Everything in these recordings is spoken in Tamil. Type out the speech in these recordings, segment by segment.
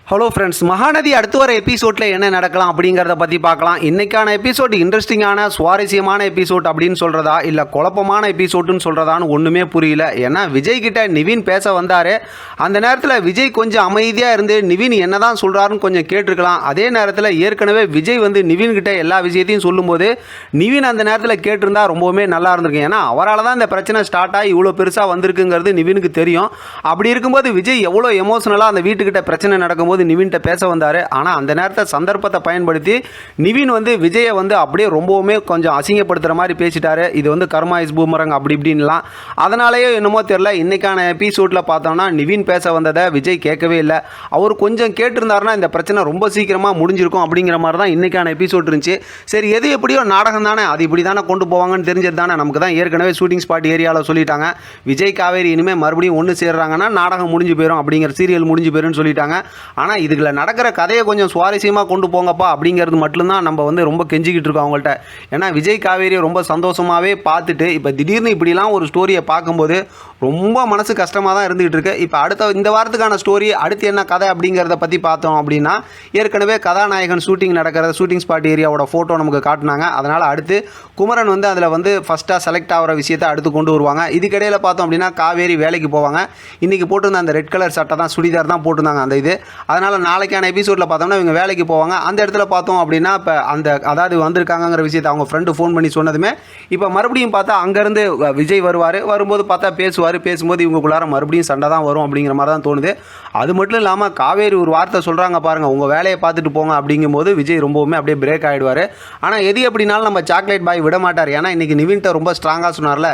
ஹலோ ஃப்ரெண்ட்ஸ், மகாநதி அடுத்து வர எபிசோடில் என்ன நடக்கலாம் அப்படிங்கிறத பற்றி பார்க்கலாம். இன்றைக்கான எபிசோட் இன்ட்ரெஸ்டிங்கான சுவாரஸ்யமான எபிசோட் அப்படின்னு சொல்கிறதா இல்லை குழப்பமான எபிசோட்டுன்னு சொல்கிறதான்னு ஒன்றுமே புரியல. ஏன்னா விஜய் கிட்ட நிவின் பேச வந்தார். அந்த நேரத்தில் விஜய் கொஞ்சம் அமைதியாக இருந்து நிவின் என்ன தான் சொல்கிறாருன்னு கொஞ்சம் கேட்டிருக்கலாம். அதே நேரத்தில் ஏற்கனவே விஜய் வந்து நிவின் கிட்ட எல்லா விஷயத்தையும் சொல்லும்போது நிவின் அந்த நேரத்தில் கேட்டிருந்தா ரொம்பவுமே நல்லா இருந்திருக்கு. ஏன்னா அவரால் தான் இந்த பிரச்சனை ஸ்டார்ட் ஆகி இவ்வளோ பெருசாக வந்திருக்குங்கிறது நிவினுக்கு தெரியும். அப்படி இருக்கும்போது விஜய் எவ்வளோ எமோஷனலாக அந்த வீட்டுக்கிட்ட பிரச்சனை நடக்கும்போது நிவின்கிட்ட பேச வந்தார். ஆனால் அந்த நேரத்தை சந்தர்ப்பத்தை பயன்படுத்தி நிவின் வந்து விஜயை வந்து அப்படியே ரொம்பவுமே கொஞ்சம் அசிங்கப்படுத்துகிற மாதிரி பேசிட்டாரு. இது வந்து கர்மா இஸ் பூமரங் அப்படி இப்படின்லாம். அதனாலேயே என்னமோ தெரியல, இன்னைக்கான எபிசோடில் பார்த்தோம்னா நிவின் பேச வந்ததை விஜய் கேட்கவே இல்லை. அவர் கொஞ்சம் கேட்டிருந்தாருன்னா இந்த பிரச்சனை ரொம்ப சீக்கிரமாக முடிஞ்சிருக்கும் அப்படிங்கிற மாதிரி தான் இன்னைக்கான எபிசோட் இருந்துச்சு. சரி, எது எப்படியோ நாடகம் தானே, அது இப்படி தானே கொண்டு போவாங்கன்னு தெரிஞ்சது தானே. நமக்கு தான் ஏற்கனவே ஷூட்டிங் ஸ்பாட் ஏரியாவில் சொல்லிட்டாங்க, விஜய் காவேரி இனிமேல் மறுபடியும் ஒன்று சேர்றாங்கன்னா நாடகம் முடிஞ்சு போயிடும், அப்படிங்கிற சீரியல் முடிஞ்சு போயிடும்னு சொல்லிட்டாங்க. ஆனால் இதுக்குள்ள நடக்கிற கதையை கொஞ்சம் சுவாரஸ்யமாக கொண்டு போங்கப்பா அப்படிங்கிறது மட்டும்தான் நம்ம வந்து ரொம்ப கெஞ்சிக்கிட்டு இருக்கோம் அவங்கள்ட்ட. ஏன்னா விஜய் காவேரியை ரொம்ப சந்தோஷமாகவே பார்த்துட்டு இப்போ திடீர்னு இப்படிலாம் ஒரு ஸ்டோரியை பார்க்கும்போது ரொம்ப மனசு கஷ்டமாக தான் இருந்துகிட்டு இருக்கு. இப்போ அடுத்த இந்த வாரத்துக்கான ஸ்டோரி அடுத்து என்ன கதை அப்படிங்கிறத பற்றி பார்த்தோம் அப்படின்னா, ஏற்கனவே கதாநாயகன் ஷூட்டிங் நடக்கிற ஷூட்டிங் ஸ்பாட் ஏரியாவோட ஃபோட்டோ நமக்கு காட்டினாங்க. அதனால் அடுத்து குமரன் வந்து அதில் வந்து ஃபஸ்ட்டாக செலக்ட் ஆகிற விஷயத்தை அடுத்து கொண்டு வருவாங்க. இதுக்கிடையில் பார்த்தோம் அப்படின்னா காவேரி வேலைக்கு போவாங்க. இன்றைக்கி போட்டிருந்த அந்த ரெட் கலர் சட்டை தான், சுடிதார் தான் போட்டிருந்தாங்க அந்த இது. அதனால் நாளைக்கான எபிசோடில் பார்த்தோம்னா இவங்க வேலைக்கு போவாங்க. அந்த இடத்துல பார்த்தோம் அப்படின்னா இப்போ அந்த அதாவது வந்திருக்காங்கிற விஷயத்தை அவங்க ஃப்ரெண்டு ஃபோன் பண்ணி சொன்னதுமே இப்போ மறுபடியும் பார்த்தா அங்கேருந்து விஜய் வரும்போது பார்த்தா பேசும்போது இவங்களுக்குள்ளார மறுபடியும் சண்டை தான் வரும் அப்படிங்கிற மாதிரி தான் தோணுது. அது மட்டும் இல்லாமல் காவேரி ஒரு வார்த்தை சொல்கிறாங்க பாருங்கள், உங்கள் வேலையை பார்த்துட்டு போங்க அப்படிங்கும்போது விஜய் ரொம்பவுமே அப்படியே பிரேக் ஆகிடுவார். ஆனால் எது எப்படினாலும் நம்ம சாக்லேட் பாய் விட மாட்டார். ஏன்னா இன்றைக்கி நிவின்ட்ட ரொம்ப ஸ்ட்ராங்காக சொன்னார்ல,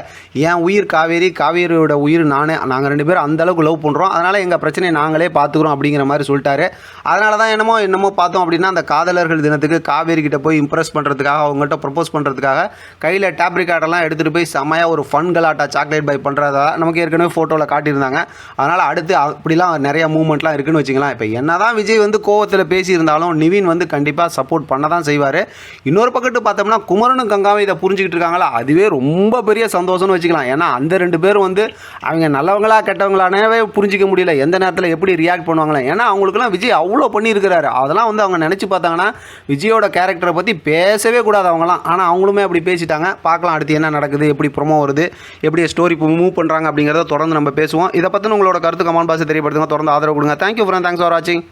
என் உயிர் காவேரி, காவேரியோட உயிர் நாங்கள் ரெண்டு பேரும் அந்தளவுக்கு லவ் பண்ணுறோம், அதனால் எங்கள் பிரச்சனையை நாங்களே பார்த்துக்குறோம் அப்படிங்கிற மாதிரி சொல்லிட்டாரு. அதனால தான் என்னமோ பார்த்தோம் அப்படின்னா அந்த காதலர்கள் தினத்துக்கு காவேரி கிட்ட போய் இம்ப்ரெஸ் பண்ணுறதுக்காக, அவங்கள்ட்ட ப்ரப்போஸ் பண்ணுறதுக்காக கையில் டேப் ரெக்கார்டெல்லாம் எடுத்துகிட்டு போய் செம்மையாக ஒரு ஃபன் கலாட்டா சாக்லேட் பாய் பண்ணுறதா நமக்கு ஏற்கனவே ஃபோட்டோவில் காட்டியிருந்தாங்க. அதனால் அடுத்து அப்படிலாம் நிறையா மூவ்மெண்ட்லாம் இருக்குன்னு வச்சுக்கலாம். இப்போ என்ன தான் விஜய் வந்து கோவத்தில் பேசியிருந்தாலும் நிவின் வந்து கண்டிப்பாக சப்போர்ட் பண்ண தான் செய்வார். இன்னொரு பக்கத்து பார்த்தோம்னா குமரனும் கங்காவும் இதை புரிஞ்சுக்கிட்டு இருக்காங்களா, அதுவே ரொம்ப பெரிய சந்தோஷம்னு வச்சுக்கலாம். ஏன்னா அந்த ரெண்டு பேரும் வந்து அவங்க நல்லவங்களா கெட்டவங்களானவே புரிஞ்சிக்க முடியல, எந்த நேரத்தில் எப்படி ரியாக்ட் பண்ணுவாங்களே. ஏன்னா அவங்களுக்குலாம் விஜய் அவ்வளோ பண்ணியிருக்கிறாரு. அதெல்லாம் வந்து அவங்க நினச்சி பார்த்தாங்கன்னா விஜயோட கேரக்டரை பற்றி பேசவே கூடாது அவங்களாம். ஆனால் அவங்களுமே அப்படி பேசிட்டாங்க. பார்க்கலாம் அடுத்து என்ன நடக்குது, எப்படி ப்ரொமோ வருது, எப்படி ஸ்டோரி மூவ் பண்ணுறாங்க அப்படிங்கிறத தொடர்ந்து நம்ம பேசுவோம். இதை பற்றி உங்களோட கருத்து கமெண்ட் பாக்ஸில் தெரியப்படுத்துங்க. தொடர்ந்து ஆதரவு கொடுங்க. தேங்க்யூ ஃப்ரெண்ட், தேங்க்ஸ் ஃபார் வாட்சிங்.